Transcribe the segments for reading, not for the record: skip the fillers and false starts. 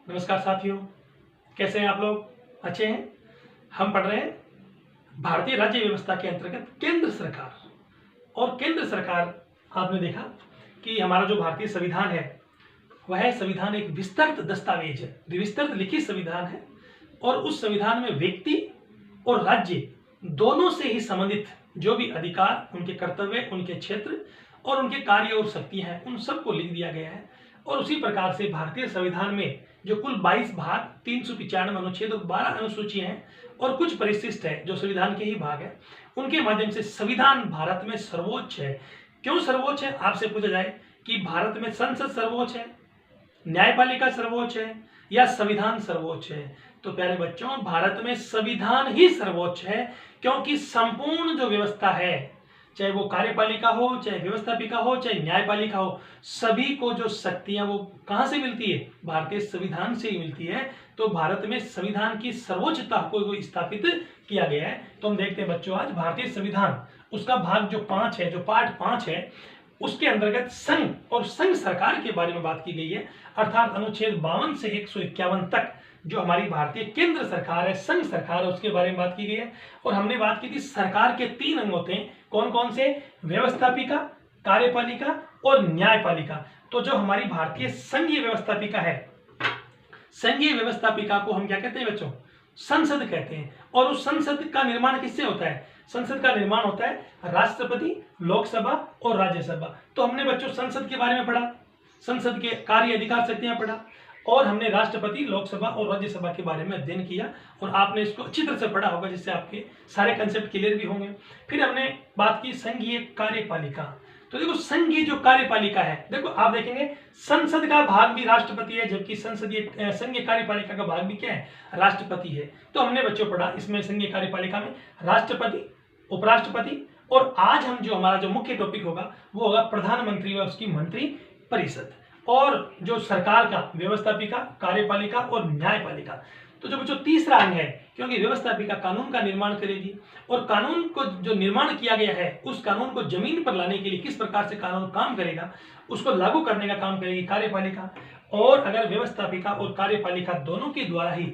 नमस्कार साथियों, कैसे हैं आप लोग? अच्छे हैं? हम पढ़ रहे हैं भारतीय राज्य व्यवस्था के अंतर्गत केंद्र सरकार। और केंद्र सरकार, आपने देखा कि हमारा जो भारतीय संविधान है वह संविधान एक विस्तृत दस्तावेज है, विस्तृत लिखित संविधान है। और उस संविधान में व्यक्ति और राज्य दोनों से ही संबंधित जो भी अधिकार, उनके कर्तव्य, उनके क्षेत्र और उनके कार्य और शक्तियां हैं, उन सबको लिख दिया गया है। और उसी प्रकार से भारतीय संविधान में जो कुल 22 भाग, 395 अनुच्छेद और 12 अनुसूचियां हैं और कुछ परिशिष्ट है जो संविधान के ही भाग है, उनके माध्यम से संविधान भारत में सर्वोच्च है। क्यों सर्वोच्च है? आपसे पूछा जाए कि भारत में संसद सर्वोच्च है, न्यायपालिका सर्वोच्च है या संविधान सर्वोच्च है? तो प्यारे बच्चों, भारत में संविधान ही सर्वोच्च है, क्योंकि संपूर्ण जो व्यवस्था है, चाहे वो कार्यपालिका हो, चाहे व्यवस्थापिका हो, चाहे न्यायपालिका हो, सभी को जो शक्तियां वो कहां से मिलती है? भारतीय संविधान से ही मिलती है। तो भारत में संविधान की सर्वोच्चता को स्थापित किया गया है। तो हम देखते हैं बच्चों, आज भारतीय संविधान उसका भाग जो 5 है, जो पार्ट 5 है, उसके अंतर्गत संघ और संघ सरकार के बारे में बात की गई है। अर्थात अनुच्छेद 52 से 151 तक जो हमारी भारतीय केंद्र सरकार है, संघ सरकार है, उसके बारे में बात की गई है। और हमने बात की थी सरकार के 3 अंग होते हैं। कौन कौन से? व्यवस्थापिका, कार्यपालिका और न्यायपालिका। तो जो हमारी भारतीय संघीय व्यवस्थापिका है, संघीय व्यवस्थापिका को हम क्या कहते हैं बच्चों? संसद कहते हैं। और उस संसद का निर्माण किससे होता है? संसद का निर्माण होता है राष्ट्रपति, लोकसभा और राज्यसभा। तो हमने बच्चों संसद के बारे में पढ़ा, संसद के कार्य, अधिकार, शक्तियां पढ़ा, और हमने राष्ट्रपति, लोकसभा और राज्यसभा के बारे में अध्ययन किया। और आपने इसको अच्छी तरह से पढ़ा होगा, जिससे आपके सारे कंसेप्ट क्लियर भी होंगे। फिर हमने बात की संघीय कार्यपालिका। तो देखो, संघीय जो कार्यपालिका है, देखो आप देखेंगे संसद का भाग भी राष्ट्रपति है, जबकि संघीय कार्यपालिका का भाग भी क्या है? राष्ट्रपति है। तो हमने बच्चों पढ़ा इसमें संघीय कार्यपालिका में राष्ट्रपति, उपराष्ट्रपति, और आज हम जो हमारा जो मुख्य टॉपिक होगा वो होगा प्रधानमंत्री व उसकी मंत्री परिषद। और जो सरकार का व्यवस्थापिका, कार्यपालिका और न्यायपालिका। तो जो बच्चों तीसरा अंग है, क्योंकि व्यवस्थापिका कानून का निर्माण करेगी, और कानून को जो निर्माण किया गया है उस कानून को जमीन पर लाने के लिए किस प्रकार से कानून काम करेगा, उसको लागू करने का काम करेगी कार्यपालिका। और अगर व्यवस्थापिका और कार्यपालिका दोनों के द्वारा ही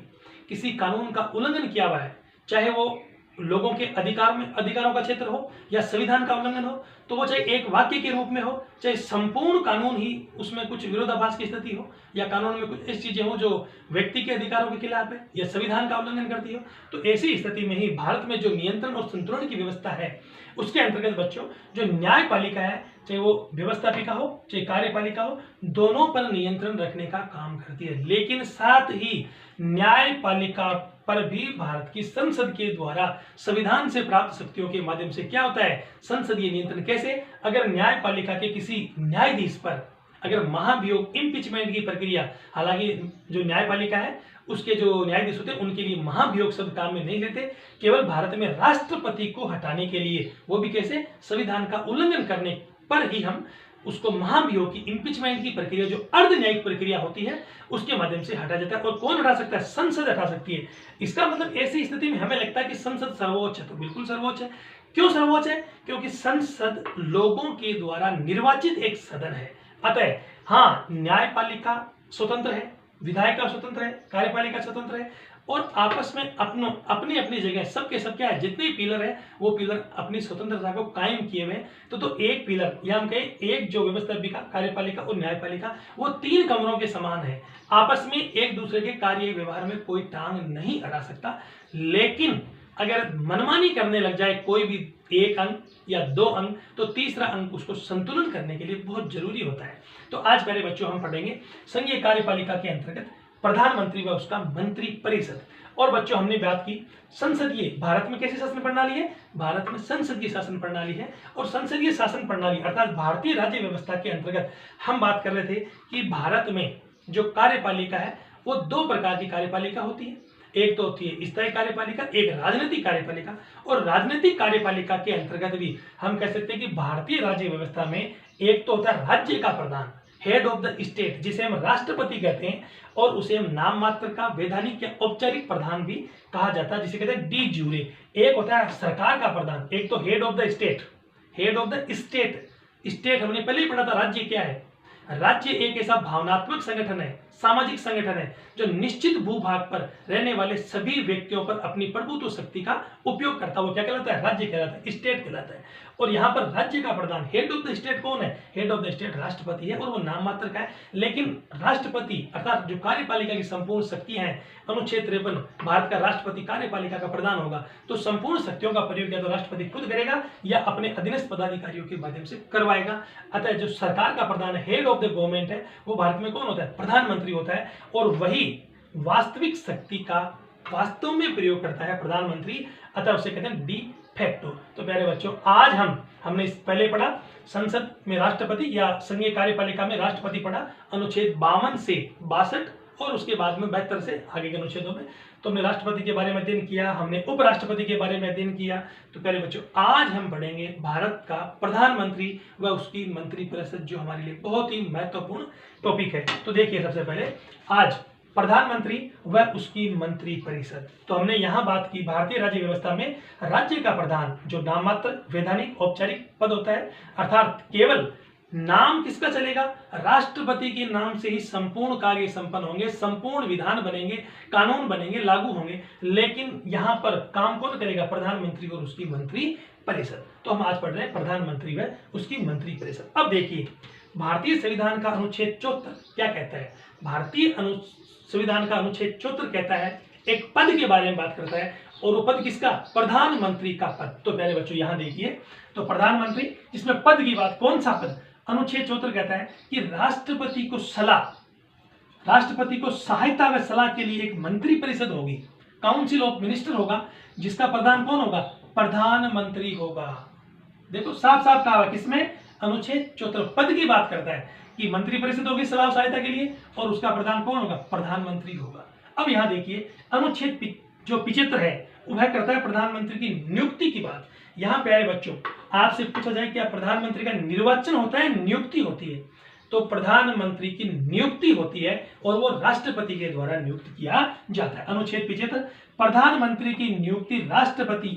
किसी कानून का उल्लंघन किया हुआ है, चाहे वो लोगों के अधिकारों का क्षेत्र हो या संविधान का उल्लंघन हो, तो वो चाहे एक वाक्य के रूप में हो, चाहे संपूर्ण कानून ही उसमें कुछ विरोधाभास की स्थिति हो, या कानून में कुछ ऐसी चीजें हो जो व्यक्ति के अधिकारों के खिलाफ है या संविधान का उल्लंघन करती हो, तो ऐसी स्थिति में ही भारत में जो नियंत्रण और संतुलन की व्यवस्था है उसके अंतर्गत बच्चों जो न्यायपालिका है, चाहे वो व्यवस्थापिका हो चाहे कार्यपालिका हो, दोनों पर नियंत्रण रखने का काम करती है। लेकिन साथ ही न्यायपालिका पर भी भारत की संसद के द्वारा संविधान से प्राप्त शक्तियों के माध्यम से क्या होता है? संसदीय नियंत्रण। कैसे? अगर न्यायपालिका के किसी न्यायाधीश पर अगर महाभियोग, इम्पीचमेंट की प्रक्रिया, हालांकि जो न्यायपालिका है उसके जो न्यायाधीश होते हैं उनके लिए महाभियोग शब्द काम में नहीं लेते, केवल भारत में राष्ट्रपति को हटाने के लिए, वो भी कैसे? संविधान का उल्लंघन करने पर ही हम उसको महाभियोग की, इम्पीचमेंट की प्रक्रिया, जो अर्ध न्यायिक प्रक्रिया होती है, उसके माध्यम से हटा जाता है। और कौन हटा सकता है? संसद हटा सकती है। इसका मतलब ऐसी स्थिति में हमें लगता है कि संसद सर्वोच्च है, तो बिल्कुल सर्वोच्च है। क्यों सर्वोच्च है? क्योंकि संसद लोगों के द्वारा निर्वाचित एक सदन है। अतः हाँ, न्यायपालिका स्वतंत्र है, विधायिका स्वतंत्र है, कार्यपालिका स्वतंत्र है, और आपस में अपनी अपनी जगह सबके सब क्या है? जितने पिलर है वो पिलर अपनी स्वतंत्रता को कायम किए हुए हैं। तो एक पिलर, या हम कहें एक जो व्यवस्थापिका, कार्यपालिका और न्यायपालिका, वो 3 कमरों के समान है। आपस में एक दूसरे के कार्य व्यवहार में कोई टांग नहीं अड़ा सकता। लेकिन अगर मनमानी करने लग जाए कोई भी एक अंग या 2 अंग, तो तीसरा अंग उसको संतुलन करने के लिए बहुत जरूरी होता है। तो आज पहले बच्चों हम पढ़ेंगे संघीय कार्यपालिका के अंतर्गत प्रधानमंत्री व उसका मंत्री परिषद। और बच्चों हमने बात की संसदीय, भारत में कैसी शासन प्रणाली है? भारत में संसदीय शासन प्रणाली है। और संसदीय शासन प्रणाली अर्थात भारतीय राज्य व्यवस्था के अंतर्गत हम बात कर रहे थे कि भारत में जो कार्यपालिका है वो 2 प्रकार की कार्यपालिका होती है। एक तो होती है स्थायी कार्यपालिका, एक राजनीतिक कार्यपालिका। और राजनीतिक कार्यपालिका के अंतर्गत भी हम कह सकते हैं कि भारतीय राज्य व्यवस्था में एक तो होता है राज्य का प्रधान, हेड ऑफ द स्टेट, जिसे हम राष्ट्रपति कहते हैं, और उसे हम नाम मात्र का, वैधानिक या औपचारिक प्रधान भी कहा जाता है, जिसे कहते हैं डी ज्यूरे। एक होता है सरकार का प्रधान, एक तो head of the state, head of the state. State हमने पहले ही पढ़ा था, राज्य क्या है? राज्य एक ऐसा भावनात्मक संगठन है, सामाजिक संगठन है जो निश्चित भूभाग पर रहने वाले सभी व्यक्तियों पर अपनी प्रभुत्व शक्ति का उपयोग करता है। वो क्या कहलाता है? राज्य कहलाता है, स्टेट कहलाता है। और यहाँ पर राज्य का प्रधान, हेड ऑफ द स्टेट कौन है? हेड ऑफ द स्टेट राष्ट्रपति है, और वो नाम मात्र का है। लेकिन राष्ट्रपति अर्थात जो कार्यपालिका की संपूर्ण शक्तियां हैं, अनुच्छेद 53, भारत का राष्ट्रपति कार्यपालिका का प्रधान होगा, तो संपूर्ण शक्तियों का प्रयोग या तो राष्ट्रपति खुद करेगा या अपने अधीनस्थ पदाधिकारियों के माध्यम से करवाएगा। अतः जो सरकार का प्रधान है, हेड ऑफ द गवर्नमेंट है, वो भारत में कौन होता है? प्रधानमंत्री होता है। और वही वास्तविक शक्ति का वास्तव में प्रयोग करता है प्रधानमंत्री, अतः उसे कहते हैं डी फैक्टो। तो प्यारे बच्चों, आज हमने पहले पढ़ा संसद में राष्ट्रपति या संघीय कार्यपालिका में राष्ट्रपति पढ़ा, अनुच्छेद 52 से 62, और उसके बाद में 72 से आगे के अनुच्छेदों में। तो हमने राष्ट्रपति के बारे में अध्ययन किया, हमने उपराष्ट्रपति के बारे में अध्ययन किया। तो प्यारे बच्चों, आज हम पढ़ेंगे भारत का प्रधानमंत्री व उसकी मंत्रिपरिषद, जो हमारे लिए बहुत ही महत्वपूर्ण टॉपिक है। तो देखिए, सबसे पहले आज प्रधानमंत्री व उसकी मंत्रिपरिषद। तो हमने यहाँ बात की भारतीय राज्य व्यवस्था में राज्य का प्रधान जो नाममात्र वैधानिक औपचारिक पद होता है, अर्थात केवल नाम किसका चलेगा? राष्ट्रपति के नाम से ही संपूर्ण कार्य संपन्न होंगे, संपूर्ण विधान बनेंगे, कानून बनेंगे, लागू होंगे। लेकिन यहाँ पर काम कौन करेगा? प्रधानमंत्री और उसकी मंत्रिपरिषद। तो हम आज पढ़ रहे हैं प्रधानमंत्री व उसकी मंत्रिपरिषद। अब देखिए, भारतीय संविधान का अनुच्छेद 74 क्या कहता है? भारतीय संविधान का अनुच्छेद 74 कहता है, एक पद के बारे में बात करता है, और वो पद किसका? प्रधानमंत्री का पद। तो प्यारे बच्चों, यहां देखिए, तो प्रधानमंत्री, इसमें पद की बात, कौन सा पद? अनुच्छेद 74 कहता है कि राष्ट्रपति को सहायता व सलाह के लिए एक मंत्रिपरिषद होगी, काउंसिल ऑफ मिनिस्टर होगा, जिसका प्रधान कौन होगा? प्रधानमंत्री होगा। देखो, साफ साफ कहा है, किसमें? अनुच्छेद 74 पद की बात करता है कि मंत्रिपरिषद होगी सलाह सहायता के लिए, और उसका प्रधान कौन होगा? प्रधानमंत्री होगा। अब यहां देखिए, अनुच्छेद जो 75 है वह करता है प्रधानमंत्री की नियुक्ति की बात। यहाँ प्यारे बच्चों, आपसे पूछा जाए क्या प्रधानमंत्री का निर्वाचन होता है, नियुक्ति होती है? तो प्रधानमंत्री की नियुक्ति होती है, और वो राष्ट्रपति के द्वारा नियुक्त किया जाता है। अनुच्छेद 75, प्रधानमंत्री की नियुक्ति राष्ट्रपति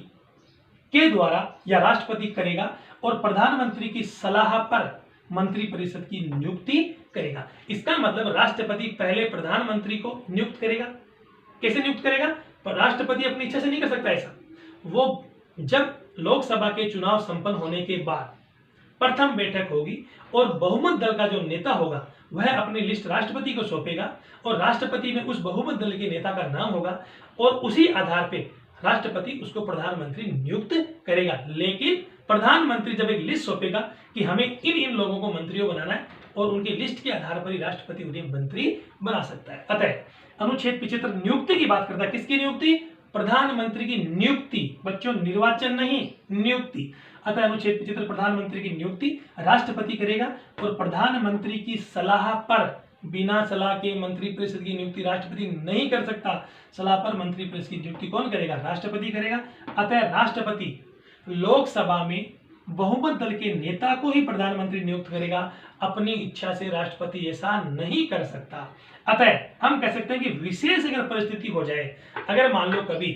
के द्वारा या राष्ट्रपति करेगा, और प्रधानमंत्री की सलाह पर मंत्रिपरिषद की नियुक्ति करेगा। इसका मतलब राष्ट्रपति पहले प्रधानमंत्री को नियुक्त करेगा। कैसे नियुक्त करेगा? पर राष्ट्रपति अपनी इच्छा से नहीं कर सकता ऐसा। वो जब लोकसभा के चुनाव संपन्न होने के बाद प्रथम बैठक होगी, और बहुमत दल का जो नेता होगा वह अपनी लिस्ट राष्ट्रपति को सौंपेगा, और राष्ट्रपति में उस बहुमत दल के नेता का नाम होगा, और उसी आधार पे राष्ट्रपति उसको प्रधानमंत्री नियुक्त करेगा। लेकिन प्रधानमंत्री जब एक लिस्ट सौंपेगा कि हमें इन लोगों को मंत्रियों बनाना है, और उनकी लिस्ट के आधार पर ही राष्ट्रपति उन्हें मंत्री बना सकता है। अतः अनुच्छेद 75 नियुक्ति की बात करता है। किसकी नियुक्ति? प्रधानमंत्री की नियुक्ति। बच्चों, निर्वाचन नहीं, नियुक्ति। अतः अनुच्छेद 75 प्रधानमंत्री की नियुक्ति राष्ट्रपति करेगा, और प्रधानमंत्री की सलाह पर, बिना सलाह के मंत्रिपरिषद की नियुक्ति राष्ट्रपति नहीं कर सकता। सलाह पर मंत्रिपरिषद की नियुक्ति कौन करेगा? राष्ट्रपति करेगा। अतः राष्ट्रपति लोकसभा में बहुमत दल के नेता को ही प्रधानमंत्री नियुक्त करेगा, अपनी इच्छा से राष्ट्रपति ऐसा नहीं कर सकता। अतः हम कह सकते हैं कि विशेष अगर परिस्थिति हो जाए, अगर मान लो कभी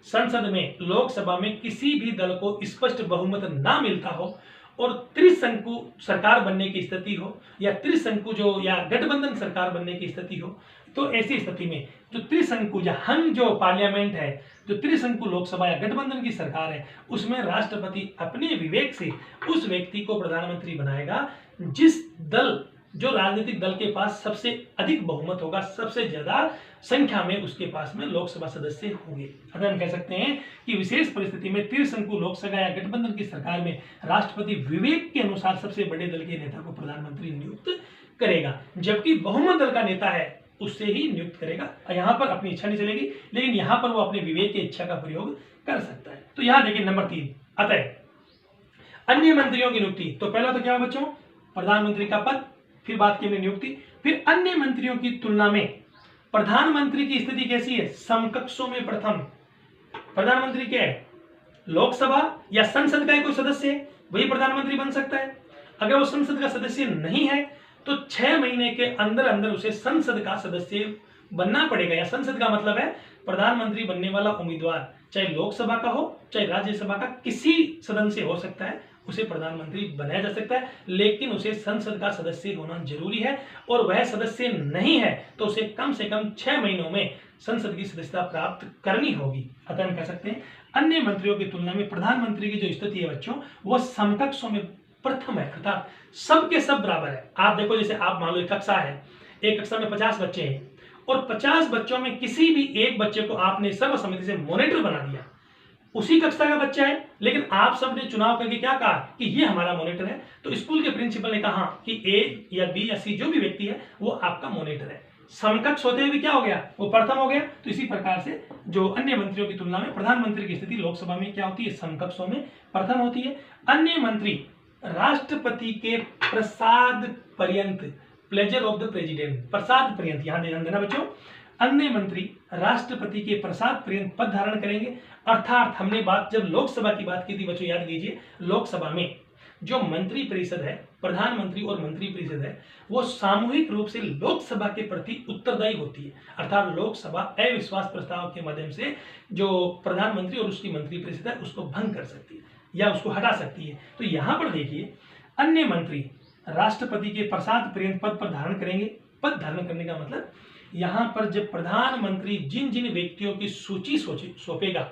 संसद में, लोकसभा में किसी भी दल को स्पष्ट बहुमत ना मिलता हो, और त्रिशंकु सरकार बनने की स्थिति हो, या त्रिशंकु या गठबंधन सरकार बनने की स्थिति हो, तो ऐसी स्थिति में जो त्रिशंकु या हंग जो पार्लियामेंट है, जो त्रिशंकु लोकसभा या गठबंधन की सरकार है, उसमें राष्ट्रपति अपने विवेक से उस व्यक्ति को प्रधानमंत्री बनाएगा जिस दल, जो राजनीतिक दल के पास सबसे अधिक बहुमत होगा, सबसे ज्यादा संख्या में उसके पास में लोकसभा सदस्य होंगे। अगर हम कह सकते हैं कि विशेष परिस्थिति में त्रिशंकु लोकसभा या गठबंधन की सरकार में राष्ट्रपति विवेक के अनुसार सबसे बड़े दल के नेता को प्रधानमंत्री नियुक्त करेगा, जबकि बहुमत दल का नेता है उससे ही नियुक्त करेगा। यहाँ पर अपनी इच्छा नहीं चलेगी, लेकिन यहाँ पर वो अपने विवेक की इच्छा का प्रयोग कर सकता है। तो यहाँ देखिए नंबर 3, अतः अन्य मंत्रियों की नियुक्ति। तो पहला तो क्या बच्चों? प्रधानमंत्री का पद, फिर बात की नियुक्ति, फिर अन्य मंत्रियों की तुलना में प्रधानमंत्री की स्थिति कैसी है? समकक्षों में प्रथम। प्रधानमंत्री क्या है? लोकसभा या संसद का कोई सदस्य है, वही प्रधानमंत्री बन सकता है। अगर वो संसद का सदस्य नहीं है तो 6 महीने के अंदर अंदर उसे संसद का सदस्य बनना पड़ेगा। या संसद का मतलब है प्रधानमंत्री बनने वाला उम्मीदवार चाहे लोकसभा का हो चाहे राज्यसभा का, किसी सदन से हो सकता है, उसे प्रधानमंत्री बनाया जा सकता है, लेकिन उसे संसद का सदस्य होना जरूरी है और वह सदस्य नहीं है तो उसे कम से कम 6 महीनों में संसद की सदस्यता प्राप्त करनी होगी। अतः हम कह सकते हैं अन्य मंत्रियों की तुलना में प्रधानमंत्री की जो स्थिति है बच्चों, वह समकक्षों में प्रथम है, अर्थात सबके सब बराबर है। आप देखो, जैसे आप मान लो एक कक्षा है, एक कक्षा में 50 बच्चे हैं और 50 बच्चों में किसी भी एक बच्चे को आपने सर्वसम्मति से मॉनिटर बना दिया, उसी कक्षा का बच्चा है, लेकिन आप सब ने चुनाव करके क्या कहा कि ये हमारा मॉनिटर है, तो स्कूल के प्रिंसिपल ने कहा कि ए या बी या सी जो भी व्यक्ति है वो आपका मॉनिटर है। समकक्ष होते हुए भी क्या हो गया, वो प्रथम हो गया। तो इसी प्रकार से जो अन्य मंत्रियों की तुलना में प्रधानमंत्री की स्थिति लोकसभा में क्या होती है, समकक्षों में प्रथम होती है। अन्य मंत्री राष्ट्रपति के प्रसाद पर्यंत, प्लेजर ऑफ द प्रेसिडेंट, प्रसाद पर्यंत, यहां ध्यान देना बच्चों, अन्य मंत्री राष्ट्रपति के प्रसाद पर्यंत पद धारण करेंगे। अर्थात हमने बात जब लोकसभा की बात की थी बच्चों, याद कीजिए, लोकसभा में जो मंत्री परिषद है, प्रधानमंत्री और मंत्री परिषद है, वो सामूहिक रूप से लोकसभा के प्रति उत्तरदायी होती है। अर्थात लोकसभा अविश्वास प्रस्ताव के माध्यम से जो प्रधानमंत्री और उसकी मंत्री परिषद है उसको भंग कर सकती है या उसको हटा सकती है। तो यहां पर देखिए, अन्य मंत्री राष्ट्रपति के प्रसाद पर्यंत पद पर धारण करेंगे। पद धारण करने का मतलब यहां पर जब प्रधानमंत्री जिन जिन व्यक्तियों की सूची सौंपेगा,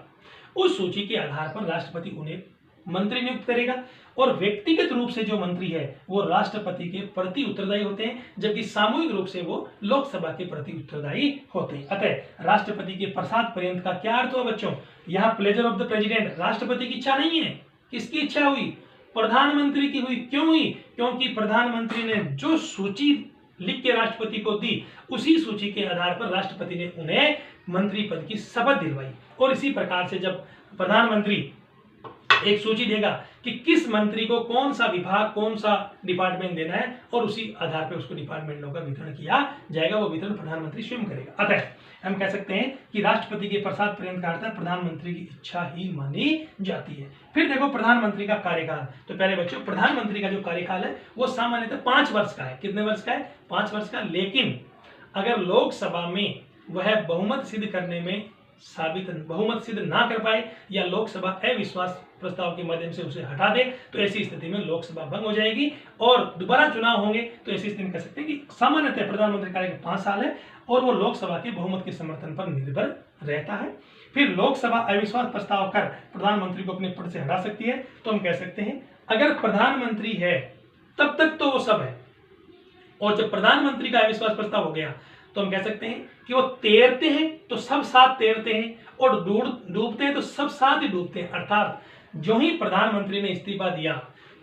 उस सूची के आधार पर राष्ट्रपति उन्हें मंत्री नियुक्त करेगा और व्यक्तिगत रूप से जो मंत्री है वो राष्ट्रपति के प्रति उत्तरदायी होते हैं, जबकि सामूहिक रूप से वो लोकसभा के प्रति उत्तरदायी होते हैं। अतः राष्ट्रपति के प्रसाद पर्यंत का क्या अर्थ हुआ बच्चों, यहाँ प्लेजर ऑफ द प्रेसिडेंट राष्ट्रपति की इच्छा नहीं है, किसकी इच्छा हुई, प्रधानमंत्री की हुई। क्यों हुई, क्योंकि प्रधानमंत्री ने जो सूची लिख के राष्ट्रपति को दी, उसी सूची के आधार पर राष्ट्रपति ने उन्हें मंत्री पद की शपथ दिलवाई। और इसी प्रकार से जब प्रधानमंत्री एक सूची देगा कि किस मंत्री को कौन सा विभाग, कौन सा डिपार्टमेंट देना है, और उसी आधार पर उसको डिपार्टमेंटों का वितरण किया जाएगा, वो वितरण प्रधानमंत्री स्वयं करेगा। अतः हम कह सकते हैं कि राष्ट्रपति के प्रसाद पर्यंत का अर्थ प्रधानमंत्री की इच्छा ही मानी जाती है। फिर देखो प्रधानमंत्री का कार्यकाल। तो पहले बच्चों, प्रधानमंत्री का जो कार्यकाल है वो सामान्यतः 5 वर्ष का है। कितने वर्ष का है, 5 वर्ष का। लेकिन अगर लोकसभा में वह बहुमत सिद्ध करने में बहुमत सिद्ध ना कर पाए या लोकसभा अविश्वास प्रस्ताव के माध्यम से उसे हटा दे, तो ऐसी स्थिति में लोकसभा भंग हो जाएगी और दोबारा चुनाव होंगे। तो ऐसी स्थिति में कह सकते हैं कि सामान्यतः प्रधानमंत्री कार्यकाल 5 साल है और वो लोकसभा के बहुमत के समर्थन पर निर्भर रहता है। फिर लोकसभा अविश्वास प्रस्ताव कर प्रधानमंत्री को अपने पद से हटा सकती है। तो हम कह सकते हैं अगर प्रधानमंत्री है तब तक तो वो सब है, और जब प्रधानमंत्री का अविश्वास प्रस्ताव हो गया तो हम कह सकते हैं कि वो तैरते हैं तो सब साथ तैरते हैं और डूबते हैं तो सब साथ ही डूबते हैं। अर्थात जो ही प्रधानमंत्री ने इस्तीफा दिया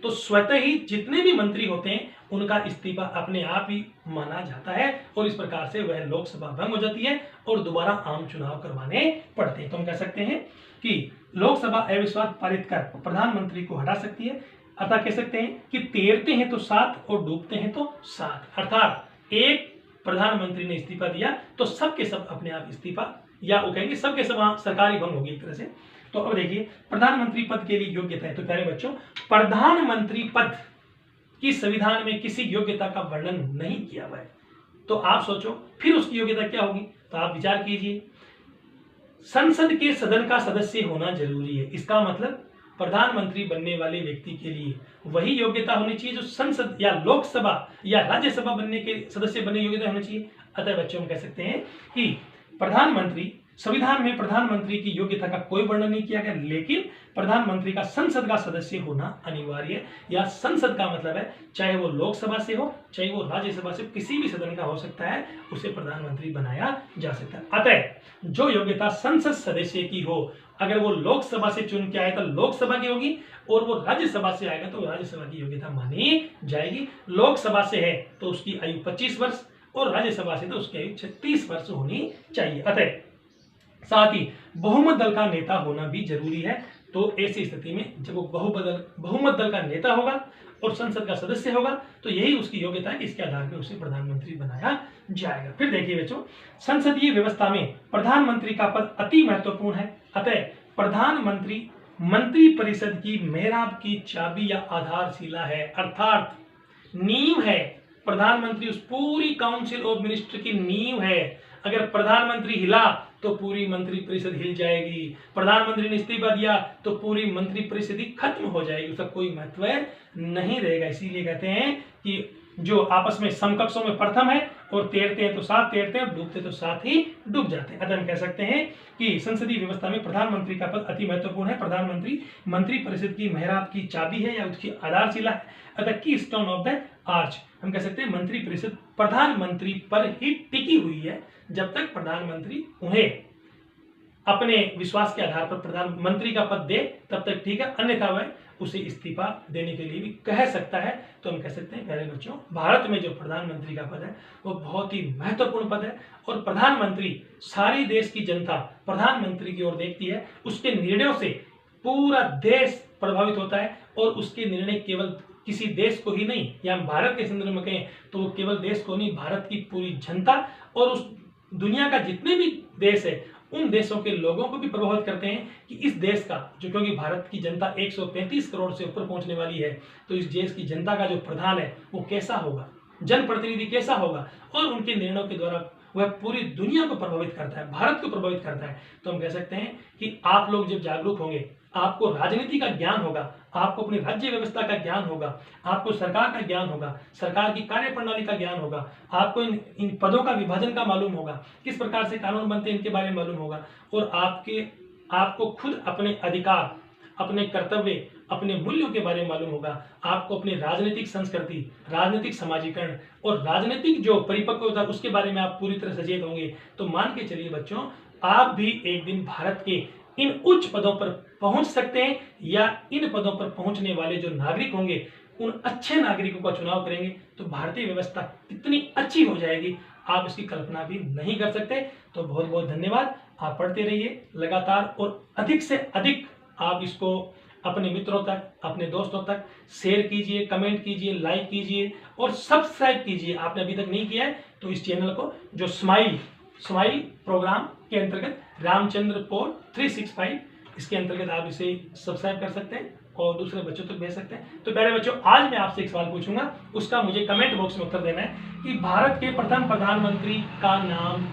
तो स्वतः ही जितने भी मंत्री होते हैं उनका इस्तीफा अपने आप ही माना जाता है और इस प्रकार से वह लोकसभा भंग हो जाती है और दोबारा आम चुनाव करवाने पड़ते हैं। तो हम कह सकते हैं कि लोकसभा अविश्वास पारित कर प्रधानमंत्री को हटा सकती है। अतः कह सकते हैं कि तैरते हैं तो साथ और डूबते हैं तो साथ। अर्थात एक प्रधानमंत्री ने इस्तीफा दिया तो सबके सब अपने आप इस्तीफा, या वो कहेंगे सबके सब सरकारी भंग होगी एक तरह से। तो अब देखिए प्रधानमंत्री पद के लिए योग्यता है। तो प्यारे बच्चों, प्रधानमंत्री पद की संविधान में किसी योग्यता का वर्णन नहीं किया हुआ है। तो आप सोचो फिर उसकी योग्यता क्या होगी, तो आप विचार कीजिए। संसद के सदन का सदस्य होना जरूरी है। इसका मतलब प्रधानमंत्री बनने वाले व्यक्ति के लिए वही योग्यता होनी चाहिए जो संसद या लोकसभा या राज्यसभा बनने के सदस्य बनने योग्यता होनी चाहिए। अतः बच्चों हम कह सकते हैं कि प्रधानमंत्री, संविधान में प्रधानमंत्री की योग्यता का कोई वर्णन नहीं किया गया, लेकिन प्रधानमंत्री का संसद का सदस्य होना अनिवार्य है। या संसद का मतलब है चाहे वो लोकसभा से हो चाहे वो राज्यसभा से, किसी भी सदन का हो सकता है, उसे प्रधानमंत्री बनाया जा सकता है। अतः जो योग्यता संसद सदस्य की हो, अगर वो लोकसभा से चुन के आए तो लोकसभा की होगी और वो राज्यसभा से आएगा तो राज्यसभा की योग्यता मानी जाएगी। लोकसभा से है तो उसकी आयु 25 वर्ष और राज्यसभा से तो उसकी आयु 36 वर्ष होनी चाहिए। अतः साथ ही बहुमत दल का नेता होना भी जरूरी है। तो ऐसी स्थिति में जब वो बहुमत दल का नेता होगा और संसद का सदस्य होगा तो यही उसकी योग्यता है कि इसके आधार पर उसे प्रधानमंत्री बनाया जाएगा। फिर देखिए बच्चों, संसदीय व्यवस्था में प्रधानमंत्री का पद अति महत्वपूर्ण है। अतः प्रधानमंत्री मंत्री परिषद की मेहराब की चाबी या आधारशिला है, अर्थात नींव है। प्रधानमंत्री उस पूरी काउंसिल ऑफ मिनिस्टर की नींव है। अगर प्रधानमंत्री हिला तो पूरी मंत्रिपरिषद हिल जाएगी, प्रधानमंत्री ने इस्तीफा दिया तो पूरी मंत्रिपरिषद ही खत्म हो जाएगी, उसका कोई महत्व नहीं रहेगा। इसीलिए कहते हैं कि जो आपस में समकक्षों में प्रथम है और तैरते हैं तो साथ तैरते हैं और डूबते तो साथ ही डूब जाते हैं। अतः हम कह सकते हैं कि संसदीय व्यवस्था में प्रधानमंत्री का पद अति महत्वपूर्ण है। प्रधानमंत्री मंत्रिपरिषद की मेहराब की चाबी है या उसकी आधारशिला है। अतः की स्टोन ऑफ द आर्च, हम कह सकते हैं मंत्रिपरिषद प्रधानमंत्री पर ही टिकी हुई है। जब तक प्रधानमंत्री उन्हें अपने विश्वास के आधार पर प्रधानमंत्री का पद दे तब तक ठीक है, अन्यथा वह उसे इस्तीफा देने के लिए भी कह सकता है। तो हम कह सकते हैं प्यारे बच्चों, भारत में जो प्रधानमंत्री का पद है वो बहुत ही महत्वपूर्ण पद है और प्रधानमंत्री सारी देश की जनता प्रधानमंत्री की ओर देखती है। उसके निर्णयों से पूरा देश प्रभावित होता है और उसके निर्णय केवल किसी देश को ही नहीं, या हम भारत के संदर्भ में कहें तो वो केवल देश को नहीं, भारत की पूरी जनता और उस दुनिया का जितने भी देश है उन देशों के लोगों को भी प्रभावित करते हैं कि इस देश का जो, क्योंकि भारत की जनता 135 करोड़ से ऊपर पहुंचने वाली है, तो इस देश की जनता का जो प्रधान है वो कैसा होगा, जनप्रतिनिधि कैसा होगा और उनके निर्णयों के द्वारा वह पूरी दुनिया को प्रभावित करता है, भारत को प्रभावित करता है। तो हम कह सकते हैं कि आप लोग जब जागरूक होंगे, आपको राजनीति का ज्ञान होगा, आपको अपनी राज्य व्यवस्था का ज्ञान होगा, आपको सरकार का ज्ञान होगा, सरकार की कार्यप्रणाली का ज्ञान होगा, आपको इन पदों का विभाजन का मालूम होगा, किस प्रकार से कानून बनते हैं इनके बारे में मालूम होगा और आपको खुद अपने अधिकार, अपने कर्तव्य, अपने मूल्यों के बारे में मालूम होगा। आपको अपनी राजनीतिक संस्कृति, राजनीतिक समाजीकरण और राजनीतिक जो परिपक्वता उसके बारे में आप पूरी तरह सचेत होंगे। तो मान के चलिए बच्चों, आप भी एक दिन भारत के इन उच्च पदों पर पहुंच सकते हैं या इन पदों पर पहुंचने वाले जो नागरिक होंगे उन अच्छे नागरिकों का चुनाव करेंगे तो भारतीय व्यवस्था कितनी अच्छी हो जाएगी, आप इसकी कल्पना भी नहीं कर सकते। तो बहुत बहुत धन्यवाद। आप पढ़ते रहिए लगातार और अधिक से अधिक आप इसको अपने मित्रों तक, अपने दोस्तों तक शेयर कीजिए, कमेंट कीजिए, लाइक कीजिए और सब्सक्राइब कीजिए। आपने अभी तक नहीं किया है तो इस चैनल को, जो स्माइल प्रोग्राम के अंतर्गत रामचंद्र पोल 365, इसके अंतर्गत आप इसे सब्सक्राइब कर सकते हैं और दूसरे बच्चों तक भेज सकते हैं। तो प्यारे बच्चों, आज मैं आपसे एक सवाल पूछूंगा, उसका मुझे कमेंट बॉक्स में उत्तर देना है कि भारत के प्रथम प्रधानमंत्री का नाम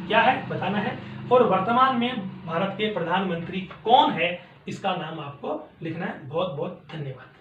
क्या है, बताना है और वर्तमान में भारत के प्रधानमंत्री कौन है इसका नाम आपको लिखना है। बहुत बहुत धन्यवाद।